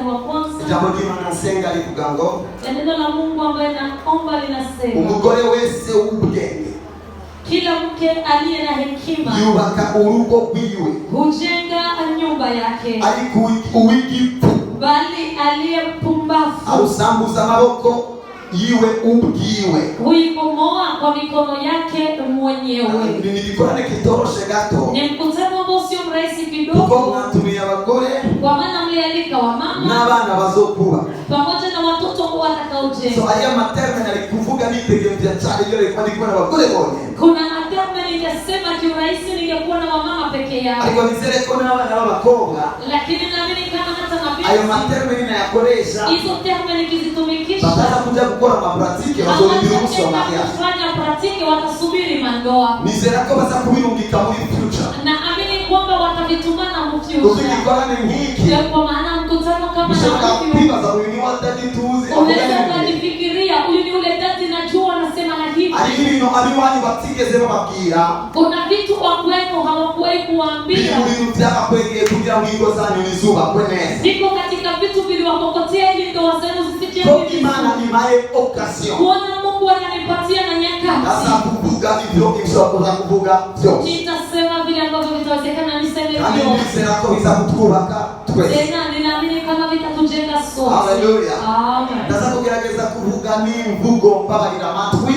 wa kwanza. Ijambo ry'Imana nsenga rivuga ngo Neno la Mungu ambaye naomba linasema umugore wese w'ubwenge kila mke aliye na hekima yubaka urugo rwiwe hujenga nyumba yake, ariko uw'igifu bali aliyepumbavu arusambuza amaboko yiwe ubwiwe huibomoa kwa mikono yake mwenyewe. Ni gikorane kitoroshe gato, Ni mkutano ambao sio mrahisi kuko kidogo, mwatumiye abagore kwa maana mlialika wamama n'abana bazokuba pamoja na watoto ambao watakaojenga. so aya materme ari kuvuga nitegereje cyane iyo reko ndikubona abagore bonyene. Kuna materme ningesema kiurahisi ningekuwa na wamama peke yao, ariko nizere ko n'abana b'abakobwa lakini naamini kama hata ayo mabinti materme ninayakoresha hizo terme nikizitumikisha bataza kuja gukora amapratike bazorindira umusoma yake. kufanya pratiki watasubiri mandoa, Nizera ko baza kubirungika muri future. na amini kwamba watavitumana mfuture. Ukigikorane nk'iki Kwa maana mkutano kama ushobora na kwibaza uyu ni watagituzi unaweza kujifikiria huyu ni ule dadi najua anasema na hivi. ari ibintu abiwanyu batigeze bababwira, Kuna vitu wakweko hawakuwahi kuambia, ibintu byakakwegeye kugira ngo ingo zanyu nizubakwe neza. ziko katika vitu viliwakokotea ili ndoa zenu zisije Ko Imana imaye occasion kuona Mungu ananipatia na nyakati. asa kuvuga ibyo ibishobora kuvuga byose, Nitasema vile ambavyo vitawezekana niseme kandi vyo. nizera ko biza kutwubaka twese. Tena ninaamini kama vitatujenga sote. Haleluya. Amen. Ndaza kugerageza kuvuga n'imvugo mbabarira amatwi,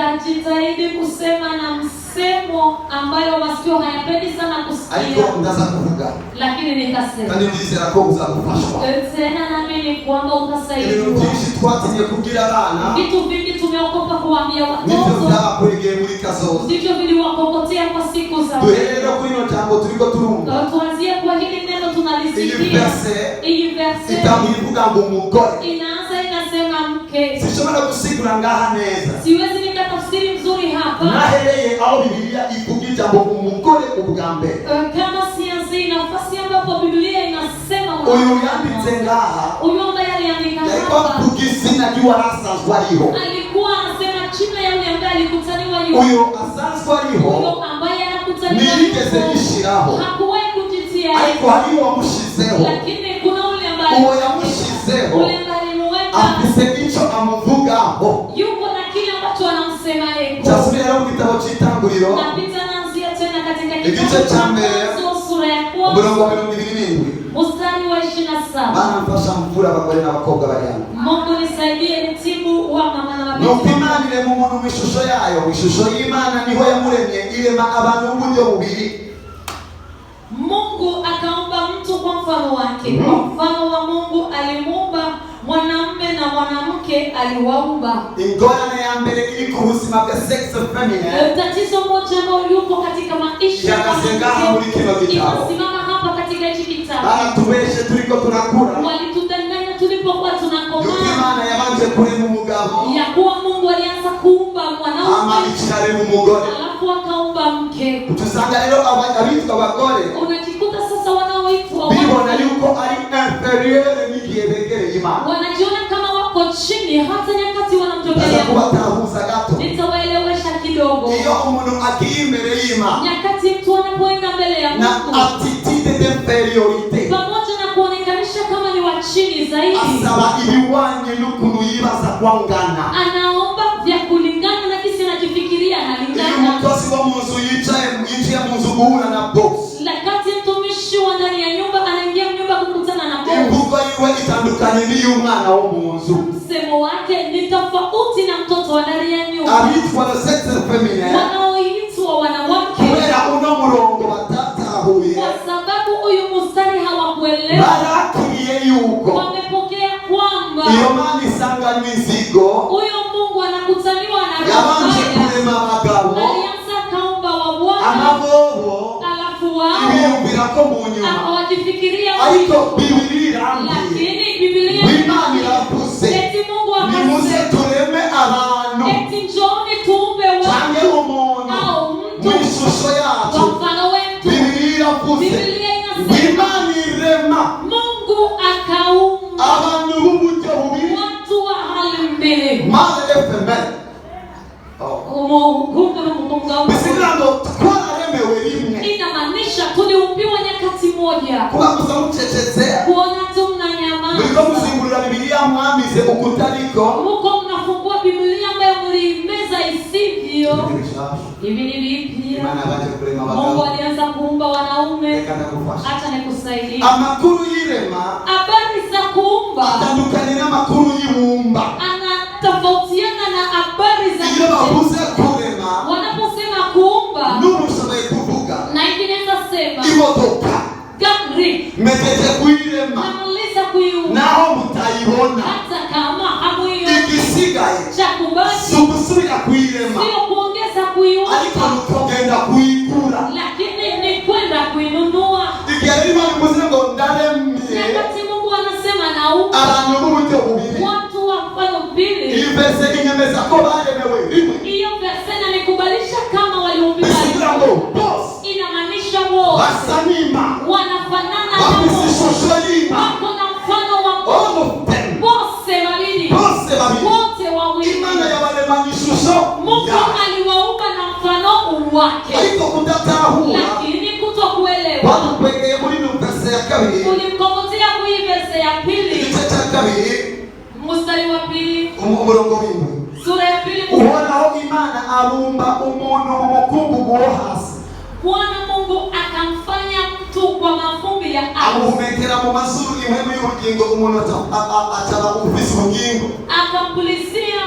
Nitajitahidi kusema na msemo ambayo masikio hayapendi sana ariko kusikia, ndaza kuvuga lakini nitasema. kandi nizera ko uzagufashwa. Tena naamini kwamba Ibintu utasaidiwa. byinshi twatinye kubwira abana Vitu vingi tumeokopa kuambia nibyo watoto, byabakwegeye muri kazoza. ndivyo viliwakokotea kwa siku za Duhere rero kuri ino jambo turiko turumva, tuanzie kwa hili neno iyi tunalisikia. verse Hii verse itambo ivuga ngo umugore. inaanza inasema mke. Sinshobora gusigura ngaha neza, Siwezi nikatafsiri mzuri hapa nahereye aho Bibiliya ivuga ijambo umugore ubwa mbere. kama sianzi nafasi ambapo Biblia inasema Uyu yanditse ngaha huyo ambaye aliandika yariko hapa avuga izina ry'uwarasanzwe ariho. alikuwa anasema jina ya yule ambaye alikutaniwa Uyu asanzwe ariho huyo ambaye anakutaniwa ntiyigeze yishiraho, hakuwahi kujitia, ariko hariho wamushizeho. lakini kuna yule ambaye Uwo yamushizeho yule ambaye alimuweka afise icyo amuvugaho. yuko na kile ambacho anamsema yeye. Cyasubira mu gitabo cy'Itanguriro Napita naanzia tena katika igice kitabu cya mbere sura ya umurongo wa kwanza 27. mstari wa 27. Bana mfasha mvura abagore n'abakobwa bari hano. Mungu nisaidie nitibu wa mama na Nuko mabinti. Imana irema umuntu mu ishusho yayo, mu ishusho y'Imana niho yamuremye, irema abantu b'uburyo bubiri. Mungu akaumba mtu kwa mfano wake. Kwa mfano wa Mungu alimuumba mwanamume na mwanamke aliwaumba. Ingorane ya mbere iri ku buzima bwa sexe feminine Tatizo moja ambalo yuko katika maisha ya yakasengaha muri kino gitabo. inasimama hapa katika hichi kitabu. Baratubeshe turiko turakura Walitudanganya tulipokuwa yuko tunakomaa Imana yabanje kurema umugabo ya kuwa Mungu alianza kuumba ama mwanaume ikirarema umugore. alafu akaumba mke. Tusanga rero abitwa abagore Unajikuta sasa wanaoitwa bibona yuko ari inferieur n'igihe begereye Imana. wanajiona kama wako chini hata nyakati Ndaza wanamtokelea. kubatahuza gato. Nitawaelewesha kidogo. Iyo umuntu agiye imbere y'Imana Nyakati mtu anapoenda mbele ya na Mungu attitude d'inferiorité, pamoja na kuonekanisha kama ni wa chini zaidi, asaba ibiwanye n'ukuntu yibaza kwangana. anaomba vya kulingana na kisi anajifikiria Iyo analingana. umukozi wo mu nzu yinjiye mu nzu guhura na boss, Lakati mtumishi wa ndani ya nyumba anaingia nyumba kukutana na bosi, imvugo yiwe itandukanye n'iy'umwana wo mu nzu. msemo wake ni tofauti na mtoto wa ndani ya nyumba. Abitwa le sexe féminin Wanaoitwa wanawake kubera uno murongo batatahuye, kwa sababu huyu mstari hawakuelewa, barakiriye yuko wamepokea kwamba iyo Mana isanga imizigo huyo Mungu anakutaniwa na yabanje roho kurema abagabo, alianza kaumba wa Bwana amabobo alafu wao ibiyumvira ko mu nyuma, hawajifikiria, ariko Bibiliya irambwiye lakini Biblia Imana iravuze eti Mungu nimuze akasema tureme abantu eti njooni tuumbe canke watu umuntu au mu mtu ishusho kwa yacu. mfano wetu. Bibiliya iravuze Biblia inasema Imana irema Mungu akaumba abantu b'uburyo bubiri, watu wa hali mbili. male et femelle. Bisigura ngo twararemewe rimwe, Inamaanisha tuliumbiwa nyakati moja. kuba gusa mucecetse maandiko. Mko mnafungua Biblia ambayo mlimeza isivyo. Hivi ni vipi? Mungu alianza kuumba wanaume. Acha nikusaidie. Amakuru yirema. Habari za kuumba. Atandukanira amakuru y'ibumba. Anatofautiana na habari za iyo bavuze kurema. Wanaposema kuumba. N'ubushoboye kuvuga. Na ingineza sema. Imodoka. Gari. Metete kuyirema. Namaliza kuiumba. Naho mutayibona. Hata kama hamuiona. Igisigaye. Chakubasi. Subusubira kuyirema. Sio kuongeza kuiumba. Ariko nutogenda kuyikura. Lakini ni kwenda kuinunua. Ikiarima muzina ngo ndaremye. Wakati Mungu anasema naumba. Abantu b'uburyo bubiri. Watu wa mfano mbili. Iyi verse inyemeza ko baremewe rimwe. Hiyo verse inanikubalisha kama waliumbiwa. Bisigura ngo bose. Inamaanisha wote. Basanima. Wanafanana na Bafise Mungu. ishusho y'Imana. Wako na mfano wa Mungu. All of them. Bose wawili. Bose babiri. Wote wawili. Imana yabaremanye ishusho Mungu yayo. aliwaumba na mfano wake. Ariko kudatahura. Lakini kutokuelewa. Badukwegeye muri verse ya kabiri. Ulimkokotea kui verse ya pili. Igice cya kabiri. Mstari wa pili. Umurongo w'indwi. Sura ya pili. Uhoraho Imana arumba umuntu mu mukungugu wo hasi. Bwana Mungu akamfanya mtu kwa mavumbi ya ardhi. Amuhumekera mu mazuru impemu y'ubugingo umuntu ataba ufise ubugingo. Akampulizia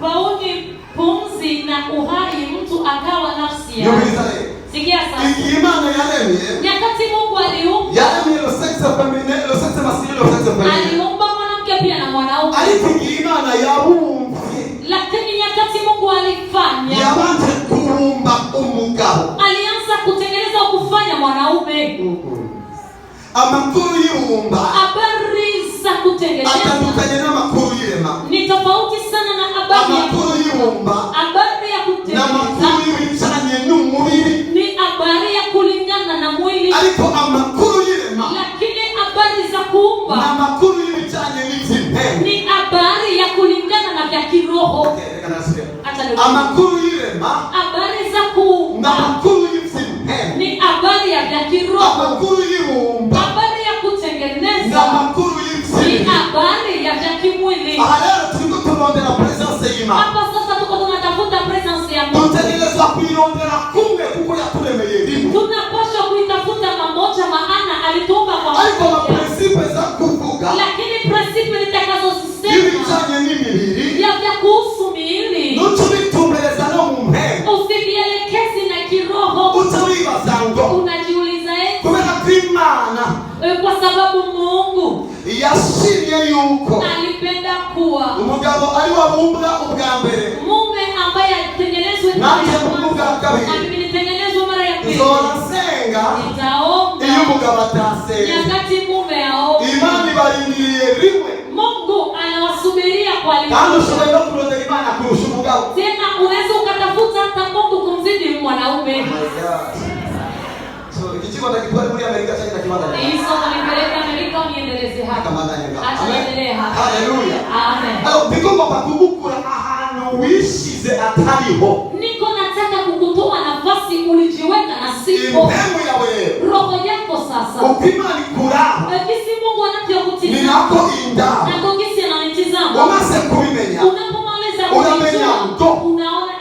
bauni pumzi na uhai mtu akawa nafsi yake. Sikia sasa. Iki Imana yaremye. Nyakati Mungu aliumba. Yaremye le sexe féminin, le sexe masculin, le sexe féminin. Aliumba mwanamke pia na mwanaume. Ariko iki Imana yabumvye. Lakini nyakati Mungu alifanya. Yabanje kuumba umugabo. Alianza kutengeneza kufanya mwanaume. Amakuru y'ibumba. Habari za kutengeneza. Atandukanye n'amakuru y'irema. Ni tofauti sana na habari ya amakuru y'ibumba. Habari ya kutengeneza. N'amakuru y'ibicanye n'umubiri. Ni habari ya kulingana na mwili. Ariko amakuru y'irema. Lakini habari za kuumba. N'amakuru y'ibicanye n'ivy'impemu. Ni habari ya kulingana na vya kiroho. Amakuru y'irema. Habari za kuumba. N'amakuru y'ivy'impemu. Ni habari ya vya kiroho. Amakuru y'ibumba. Habari ya kutengeneza. N'amakuru y'ivy'impemu. Ni habari ya vya kimwili. Aha rero turiko turondera presence y'Imana. Hapa sasa tuko tunatafuta presence ya Mungu. Tutegerezwa kuirondera kumwe kuko yaturemeye rimwe. Tunapaswa kuitafuta pamoja maana alituumba kwa ariko moja. principe za kuvuga. Lakini principe nitakazosema. Ibicanye n'imibiri. Ya vya kuhusu miili. Nutubitumbereza no mu mpemu. Usivielekezi na kiroho. Utawibaza ngo. Unajiuliza eti. Kubera ko Imana. Kwa sababu Mungu. Yashimye yuko. Alipenda kuwa. Umugabo ari wabumbwa ubwa mbere. Mume ambaye alitengenezwa Nanjye mvuga kabiri. na mimi nitengenezwa mara ya pili. Nzorasenga. Nitaomba. Iyo umugabo atasenga. Nyakati mume aomba. Imana ibarindiriye rimwe. Mungu anawasubiria kwa limwe. Kandi ushoboye no kurondera Imana kurusha umugabo. Tena unaweza ukatafuta hata Mungu kumzidi mwanaume. Oh my God. So ikichiko ndakitwali muri Amerika cyangwa ndakibanda. Hizo nipeleka Amerika uniendeleze hapa. Acha niendelee hapa. Haleluya. Amen. Alors bigomba bakugukura ahantu wishize atariho. Niko nataka kukutoa nafasi ulijiweka na sipo. Impemu yawe. Roho yako sasa. Upimani kuraho. Kisi Mungu anapokutizama. Ninako inda. Na kongisi ananitizama. Wamase kubimenya. Unapomaliza unamenya ngo. Unaona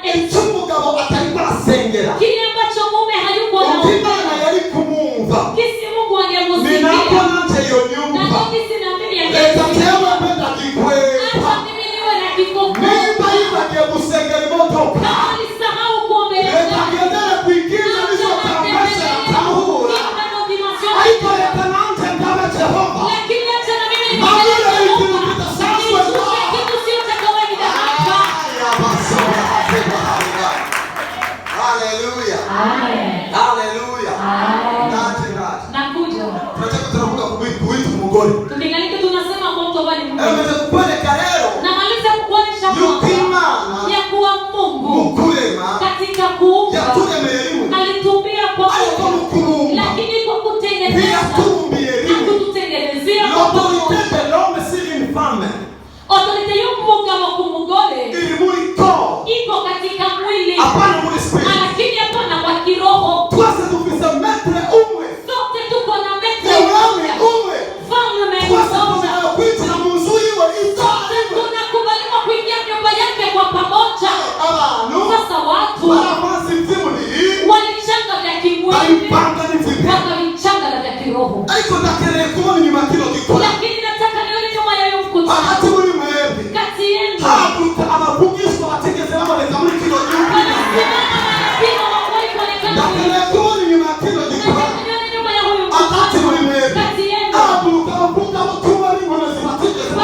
umugabo atari basengera. Kile ambacho mume hayuko na Imana yari kumumva. Kisi Mungu angemusikia. Ninako nanje yo nyumba. Na kisi na mimi Leta kewe mpenda kikwe. Acha mimi niwe na kikoko. Nimba yibagiye gusengera imodoka. Kama alisahau kuombea. Leta gendera kwigiza nizo tambasha atahura. Ariko leta nanje ndabe Jehova. Lakini acha na mimi Mamule ikintu kidasanzwe. kitu sio cha kawaida hapa. Haleluya. Amen. Haleluya. Nanje. Nakuja. Tunataka tunavuga kuitu umugore. Tukingalika tunasema kwa mtu bali Mungu. Emeze kuboneka rero. Namaliza kukuonesha Yuko Imana. ya kuwa Mungu. Mukurema. Katika kuumba. Yaturemeye rimwe. Alitumbia kwa Ariko mukurumba. lakini kwa kutengeneza. Yatumbiye rimwe. Hakututengenezea kwa L'autorité de l'homme sur une femme. Autorité y'umugabo ku mugore. Iri muri corps. Iko katika mwili. Hapana muri spirit. Lakini hapana kwa kiroho. Twese dufise maître umwe. Sote tuko na maître umwe. Mfalme Twese tunakwitira mu nzu yiwe sote tunakubali ikora lakini nataka nione nyuma ya hiyo mkutano hagati muri mwebwe kati yenu haguruka abavugishwa bategeze baboneka muri kino gihugu ndakeneye kubona inyuma ya kino gikorwa hagati muri mwebwe haguruka abavuga abatuma b'inkono zibategeze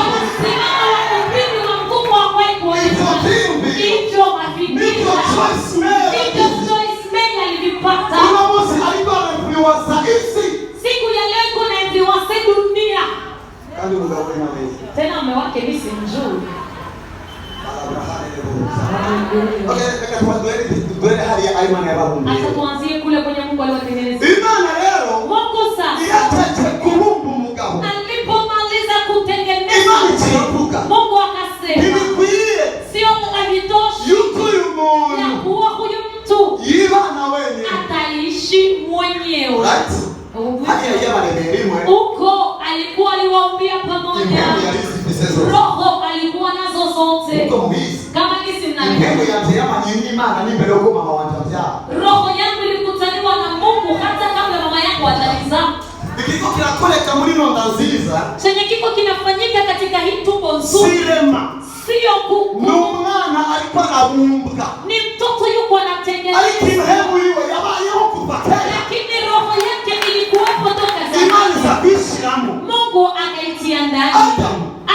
nibyo choice man uno munsi ariko aravuza isi siku ya leo kuna enziwase dunia kandi umugabo w'Imana tena mume wake ni si mzuri. Acha tuanzie kule kwenye Mungu aliwatengeneza. Imana leo Mungu sasa yatache kurumba umugabo. Alipomaliza kutengeneza Imana itavuga. Mungu akasema Ibikwiye sio havitoshi yuko umuntu ya kuwa huyu mtu yibana wenyewe ataishi mwenyewe. Right? Hadi yabareberimwe. Uko alikuwa aliwaambia pamoja. Roho alikuwa nazo zote. Kama kisi mnanielewa. Roho yangu ilikutaniwa na Mungu hata kabla mama yangu hajalizaa. Ikiko kinakoleka muri nonda nziza. Chenye kiko kinafanyika katika hii tumbo nzuri. Sirema. Sio kuku. N'umwana alikuwa anabumbwa. Ni mtoto yuko anatengeneza. Alikihebu iwe yabayeho kuva kera. Lakini roho yake ilikuwepo toka zamani. Imani zabishiramo. Mungu akaitia ndani.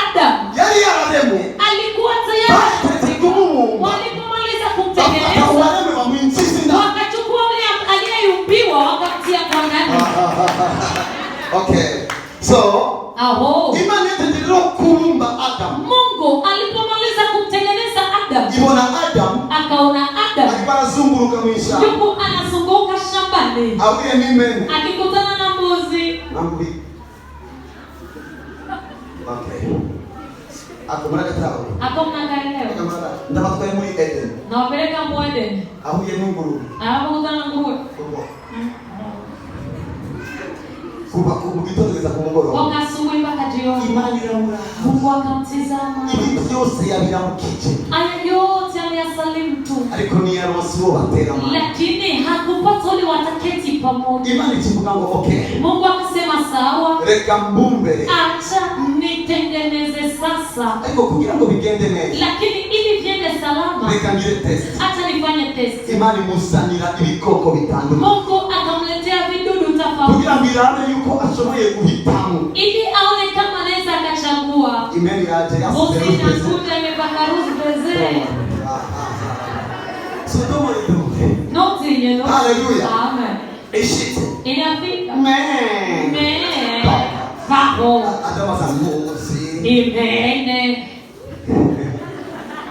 Adam. Yari yararemwe. Alikuwa tayari. Kumumumba. Walipomaliza kumtengeneza. Wakachukua ule aliyeyumbiwa wakatia kwa ndani. Okay. So, Imani ndio kuumba Adam. Mungu alipomaliza kumtengeneza Adam. Ibona Adam. Akaona Adam. Akazunguruka mwisha. Yuko anazunguka shambani. Auye nimeni. Akikutana na mbuzi. Nambi. Okay. Akomana katao. Akomana kaelewa. Akomana. Ndabatwaye muri Eden. Na wapeleka mu Eden. Auye nguru. Anapokutana na nguruwe. Kuba kubitoteza kumugoro. Wakasubuhi mpaka jioni. Imani ya Mungu akamtizama. Ibi byose yabiramukije. Aya yote aliyasalimu tu. Ariko ni yarosibo batera mama. Lakini hakupata wale wataketi pamoja. Imani kivuga ngo okay. Mungu akasema sawa. Reka mbumbe. Acha nitengeneze sasa. Ariko kugira ngo bigende neza. Lakini ili viende salama. Reka ngire test. Acha nifanye test. Imani musanira ibikoko bitandukanye. Mungu akamletea vidudu tofauti. Kugira ngo irabe yuko ashoboye guhitamo. Ili aone kama anaweza akachagua. Imani yaje Usinakuta imepaka ruzbeze. Sodoma iduke. Noti yenu. Hallelujah. Amen. Ishite. Inafika. Amen. Faho. Adama zanguzi. Imene.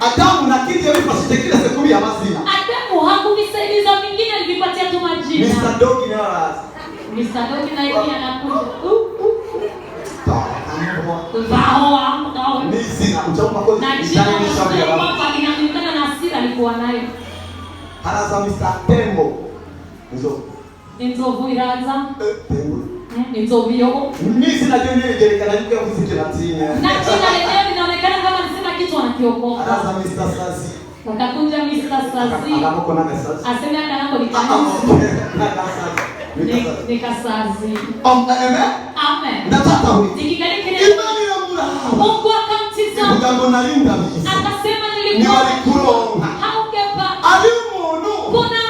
Adamu na kiti yalipasite kila siku ya mazina. Adamu hakuvisaidiza vingine alivipatia tu majina. Mr. Dog ni wala. Mr. Dog na yeye anakuja. Faho amkao. Ni sina mchomba kwa na jina kwamba inakulingana na hasira alikuwa nayo. Haraza Mr. Tembo. Nzovu iraza. Tembo. Nzovu yoko. Mimi sina jenye jerekana yuko kuziki na tinya. Na jina lenyewe linaonekana kama nisema kitu anakiokoa. Haraza Mr. Sasi. Wakakuja Mr. Sasi. Anamoko na Sasi. Aseme akanako ni kanisa. Nikasazi. Amen. Nataka huyu. Nikikalike Imani ya Mungu. Mungu akamtizama. Mungu analinda mimi. Akasema nilikuwa kuronga. Haugepa. Alimuno. Kuna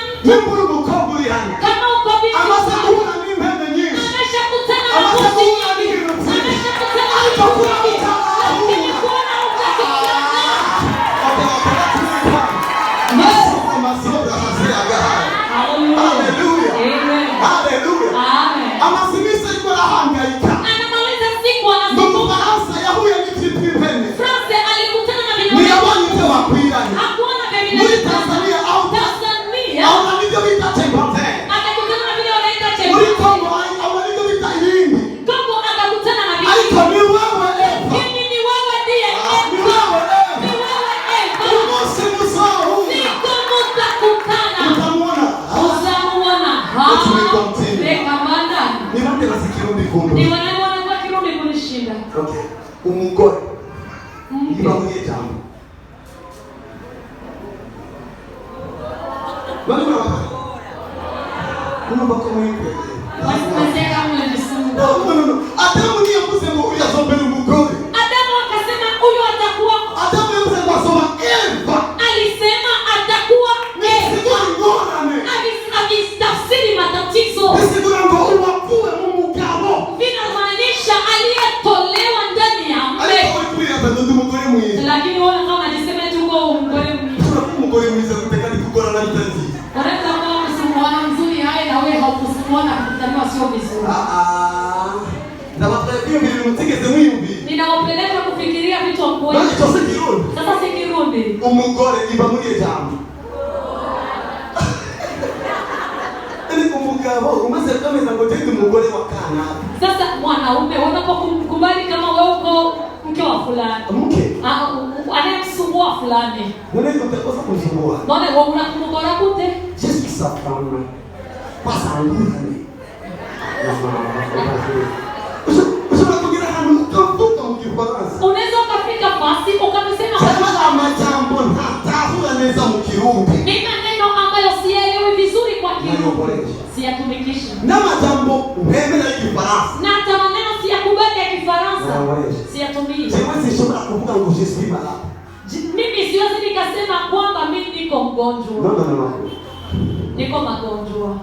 Mbulu mukoburi hano. kama uko bizi. Amasakuna ni mpembe nyinshi. Ameshakutana na Amasakuna mbuzi. ni mpembe. Ameshakutana na Amasakuna mbuzi. ni mpembe. Lakini kuona ukakutana. Hallelujah. Amen. Hallelujah. Amen. Amasimisa iko rahangaika. Anamaliza siku Mungu anazunguka. hasa yahuye n'itipi mpene. France alikutana na Ni yabonye ite wakwiranye. hakuona vile Muri Tanzania au Tanzania. au na nivyo bita tempote. Akakutana na vile wanaenda Muri Chemba. Kongo au na nivyo bita ilindi. Kongo akakutana na vile. Aiko ni wewe Eva. Mimi ni wewe ndiye Ni Eva. wewe Eva. Ni wewe Eva. Umosi musahu. Siku mutakutana. Utamuona. Uzamuona. Let's continue. Leka manda. Ni mande basikirundi kundu. Ni wanaona kirudi kunishinda. Okay. Umugore. Iba muri jambo. Bali baba. Kuna bako mwenye. Wasitaka mwe jisumu. No. Adamu ni yavuze ngo uya wanaume. Umugore iba muri ejambo. Umugabo umaze kwemeza ngo ndi umugore wa kana. Sasa mwanaume unapokubali kama wewe uko mke wa fulani. Mke. Anayemsumbua fulani. Wewe utakosa kumsumbua. Mbona wewe unakumgora kute? Just kisafana. Pasa nguni. Unaweza ukafika basi ukasema kama jambo hata huwa anaweza mkirundi. Ni maneno ambayo sielewi vizuri kwa Kirundi. Siyatumikisha. Na majambo mbele ya Kifaransa. Na hata maneno siyakubali ya Kifaransa. Siyatumii. Siwezi shobora kuvuga ngo je suis malade. Mimi siwezi nikasema kwamba mimi niko mgonjwa. No. Niko magonjwa.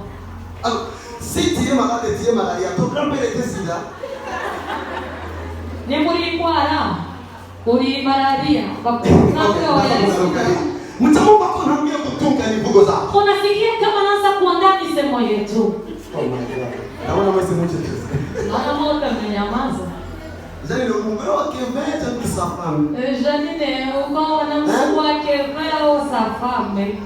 Si tiye malade tiye malaria to kambele tesida. Ni mulingwara. Uri malaria. Bakuna wala. Mtamu bako naambia kutunga nivugo zako. Unasikia kama naanza kuandaa misemo yetu. Oh my God. Naona mwezi mmoja. Naona moto amenyamaza. Janine umugore wa Keveta kisafame. Janine uko na msuu wa Keveta usafame.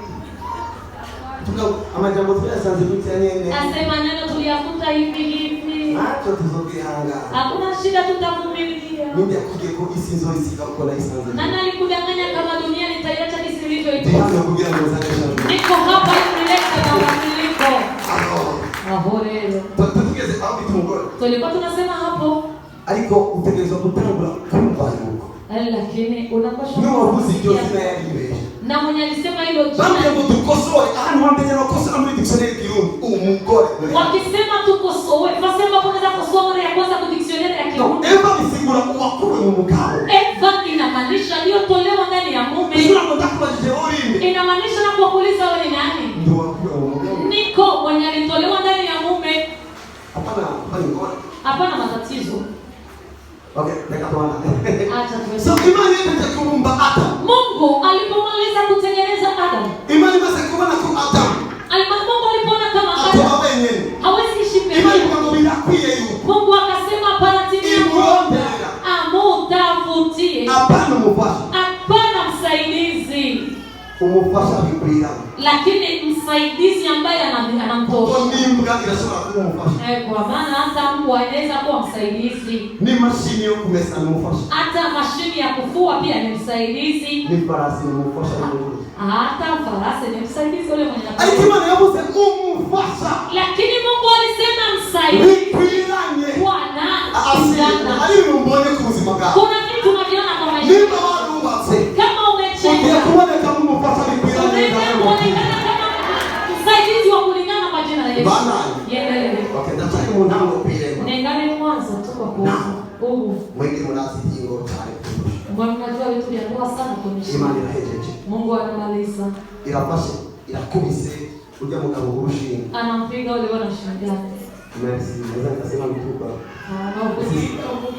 Tuka amajambo tuyasanze kutyanyene. Asema neno tuliyakuta hivi. Acho tuzogihanga. Hakuna shida tutavumilia. Mimi akugeko isi nzori sika kukola isanze. Nani alikudanganya kama dunia nitaiacha jinsi ilivyo itoka? Ndio kugira ngo zangesha. Niko hapa kuleta mabadiliko. Ahorero. Tutugeze aho bitumugora. Tulikuwa tunasema hapo. Ariko utegerezwa gutangura kumva yuko. Lakini unapaswa wabuzi ndio zinayagiwe. Na mwenye alisema hilo jina. Bambi ngo tukosoe ahantu wamenye no kosa muri dictionary Kirundi umugore. Wakisema tukosoe, fasema kunaweza kosoa mara ya kwanza kwa dictionary ya Kirundi. Eva bisigura uwakuwe mu mugabo. Eva inamaanisha aliyotolewa ndani ya mume. Sura mtaka jeuri. Inamaanisha na kuuliza wewe ni nani? Ndio wakuwe mu mugabo. Niko mwenye alitolewa ndani ya mume. Hapana matatizo. Okay, neka tuana. Acha tuwe. So imani yetu kuumba Adam. Mungu alipomaliza kutengeneza Adam. Imani basi kuona kwa Adam. Mungu alipoona kama Adam. Hawezi kuishi pekee. Imani kwa bila kuye hiyo. Mungu akasema hapana timia. Amutafutie. Hapana mufasha. Hapana msaidizi. Umufasha Biblia. Lakini msaidizi ambaye anamtosha. Ni mga inasema kumufasha. Kwa maana hata Mungu anaweza kuwa msaidizi. Ni mashini yo kumesa mufasha. Hata mashini ya kufua pia ni msaidizi. Ni farasi mufasha Mungu. Hata farasi ni msaidizi yule mwenye anafanya. Alikima yabo se kumufasha. Lakini Mungu alisema msaidizi. Biblia. Bwana asiyana. Ali mbone kuzima gako. Kuna vitu unaviona kwa maisha. Ni bado basi. Kama umecheka. Ukiona kama umepata Biblia. Msaidizi wa kulingana kwa jina la Yesu. Bana. Yeye. Okay, nataka mwanangu pile. Nengane mwanzo tu kwa kuona. Mwenge mnasi jingo tare. Mwanajua vitu vya ndoa sana kunisha. Imani na hejeje. Mungu anamaliza. Irapashe irakubise ujya mugabo gurushi. Anampiga wale wanashindana. Merci. Naweza kusema mtuba.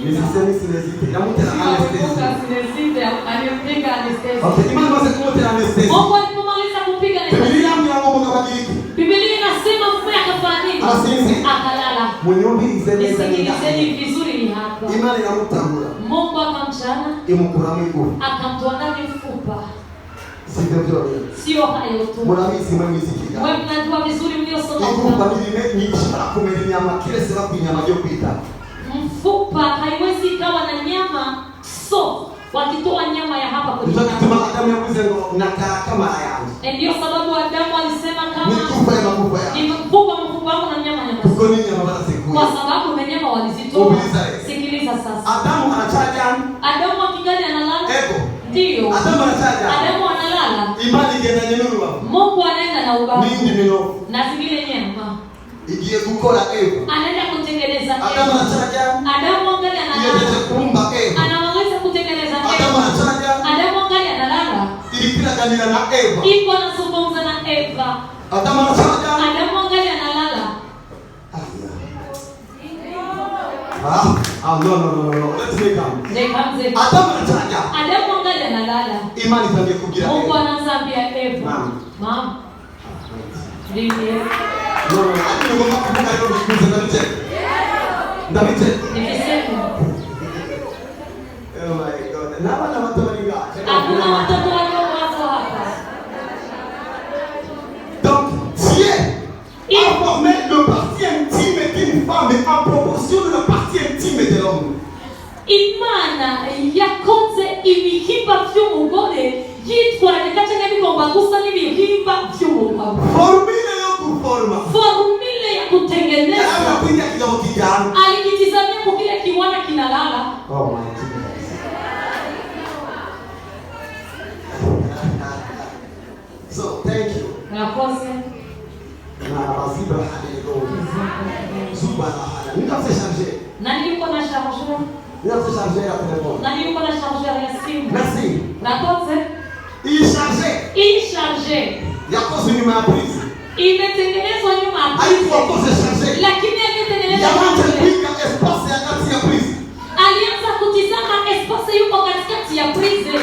Nisiseme sinezite. Namutera anesthesia. Sinezite alimpiga anesthesia. Okay, imani basi kumutera anesthesia. Mungu alipomaliza kupiga anesthesia. Biblia mlango mkabadiliki. Biblia inasema mume akafanya nini? Akalala. Mwenyombi izeze Nisikilizeni vizuri ni hapa. Imani inamtambula. Mungu akamchana. Imukura miguu. Akamtoa ndani mfupa. Sio hayo tu. Mwanamisi mwenyisikia. Wewe mnajua vizuri mliosoma. Mfupa ni ishara kumeli nyama kile sababu nyama yopita. Mfupa haiwezi ikawa na nyama so wakitoa nyama ya hapa kwa nyama. Ndio Adamu yakuze na kama yangu. Ndio sababu Adamu alisema kama ni mfupa ya mfupa ya. Ni mfupa wangu na nyama ya. Kuko ni nyama bana siku. Kwa sababu na nyama walizitoa. Sikiliza sasa. Adamu anachaja. Adamu akijali analala. Ego. Ndio. Adamu anachaja. Adamu analala. Imani ingenda nyenurwa. Mungu anaenda na ubao. Nindi mino. Na zingine nyama. Igiye gukora Ego. Anaenda kutengeneza Ego. Adamu anachaja. Adamu angali analala. Yeye kuumba Ego. Anaweza kutengeneza Ego. Adamu anachaja. Adamu angali analala. Ilipita kanila na Eva. Iko anazungumza na Eva. Adamu anachaja. Adamu angali analala. No. Let's make up. Adamu anachaja. Adamu angali analala. Imani tangia kugira. Mungu anaambia Eva. Mama. Ndio. No. Hadi ngoma kufunga leo mshukuru David. David. Nikisema. Oh my God. Na wana watu walinga. Hakuna watoto walio Imana yakoze ibihimba by'umugore yitwararika cyane bigomba gusa n'ibihimba by'umugabo. Formule yo kuforma. Formule ya kutengeneza. Anakuja kidogo kijana. Alikitizamia kwa kile kiwana kinalala. Oh my goodness. So thank you. Nakose. Na bazibra halego. Zuba la hala. Nitafute charger. Nani yuko na charger? Nitafute charger ya telefoni. Nani yuko na charger ya simu? Merci. Nakose. I charger. Yakoze nyuma ya prise. Imetengenezwa nyuma ya prise. Haikuwa kose charger. Lakini alitengenezwa. Yamante kuinga espace ya kati ya prise. Alianza kutizama espace yuko katikati ya prise. No.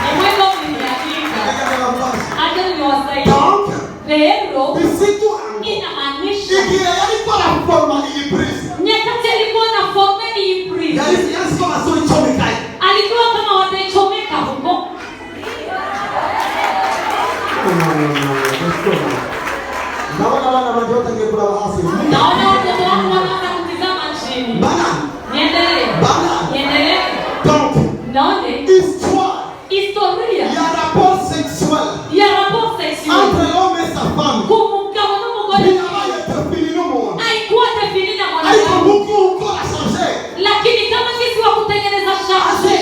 Ni mwendo mliandika. Acha niwasaidia. Pero inamaanisha alikuwa na forma hii prise. Nyakati alikuwa na forma hii prise. Alikuwa kama wataichomeka huko. Naona watoto wangu wanaanza kutizama chini. Bana. Niendelee. Donc, historia ya rapport sexuel entre l'homme et sa femme. Haikuwa definida mwanadamu. Lakini kama sisi wa kutengeneza charger,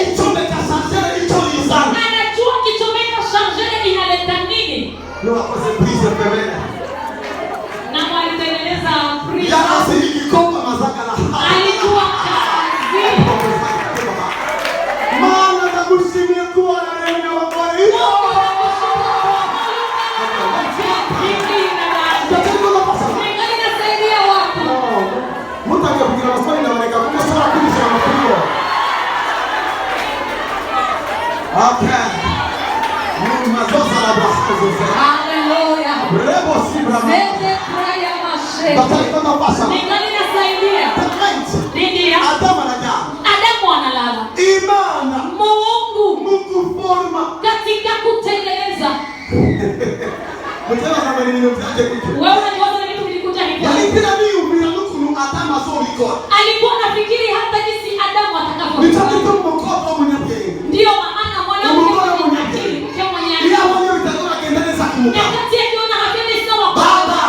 anajua kichomeka charger inaleta nini. Na walitengeneza prise. Alikuwa kazi. Maana nakushimia kuwa na neno la Bwana. Okay. Hallelujah. Adamu analala. Imana. Mungu forma. Katika kutengeneza. Mtema kama nini mtaje kitu. Wewe unajiwaza ni kitu kilikuja hivi. Yalikina mimi ubira nukunu Adamu azobiko. Alikuwa anafikiri hata jinsi Adamu atakavyo. Nitakito mkopo mwenye. Ndio maana mwanamke mwenye akili, mwenye akili. Ila mwenye utaona kendeleza kumuka. Nyakati akiona hapeni sawa baba.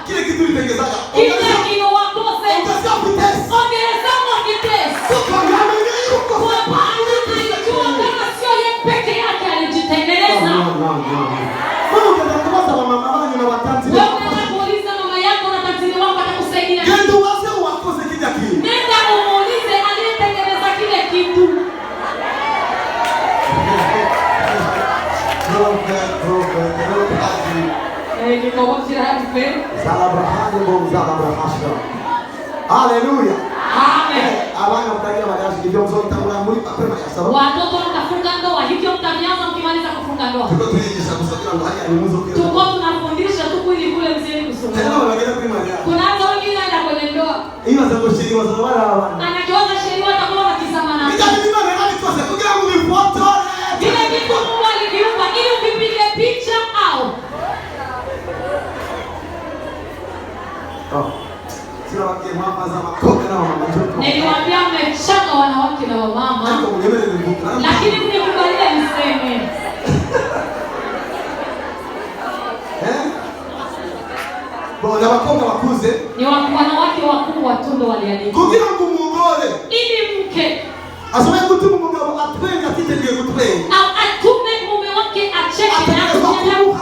Kile kitu litengezaga. Kile kino wakose. Ongeza vitesi. Ongeza vitesi. Kwa maana yuko. Kwa maana alijua kama sio yeye peke yake alijitengeneza. Mungu anakubaza mama wangu na watanzi. Wewe unakuuliza mama yako na tanzi wako atakusaidia. Ndio wazee wakose kija kile. Nenda umuulize aliyetengeneza kile kitu. Hallelujah. Amen. Abana mtagia madashi ndio mzee mtangula muri mapema ya sababu. Watoto watafunga ndoa, hivyo mtaanza mkimaliza kufunga ndoa. Tuko tunaonyesha kusafiri na hali ya muzo kile. Tuko tunafundisha tu kweli kule mzee kusoma. Tena wanaenda kwa imani. Kuna hata wengine anaenda kwenye ndoa. Hiyo za sheria wa zawara hawa. Anakiona sheria watakuwa wakisema na. Ndio mimi na nani kwa sababu kugira mu foto. Vile vitu Mungu aliviumba ili upige picha au. Sio wake mama za makoka na mama mtoto. Niliwaambia mmechaka wanawake na wamama. Lakini mnikubalia niseme. Bona wakonga wakuze. Ni wanawake wakubwa tu ndo waliandika. Kugira ngo umugore. Ili mke. Asome kutuma umugabo atwenga kitenge gutwenga. Au atume mume wake acheke na kunyana.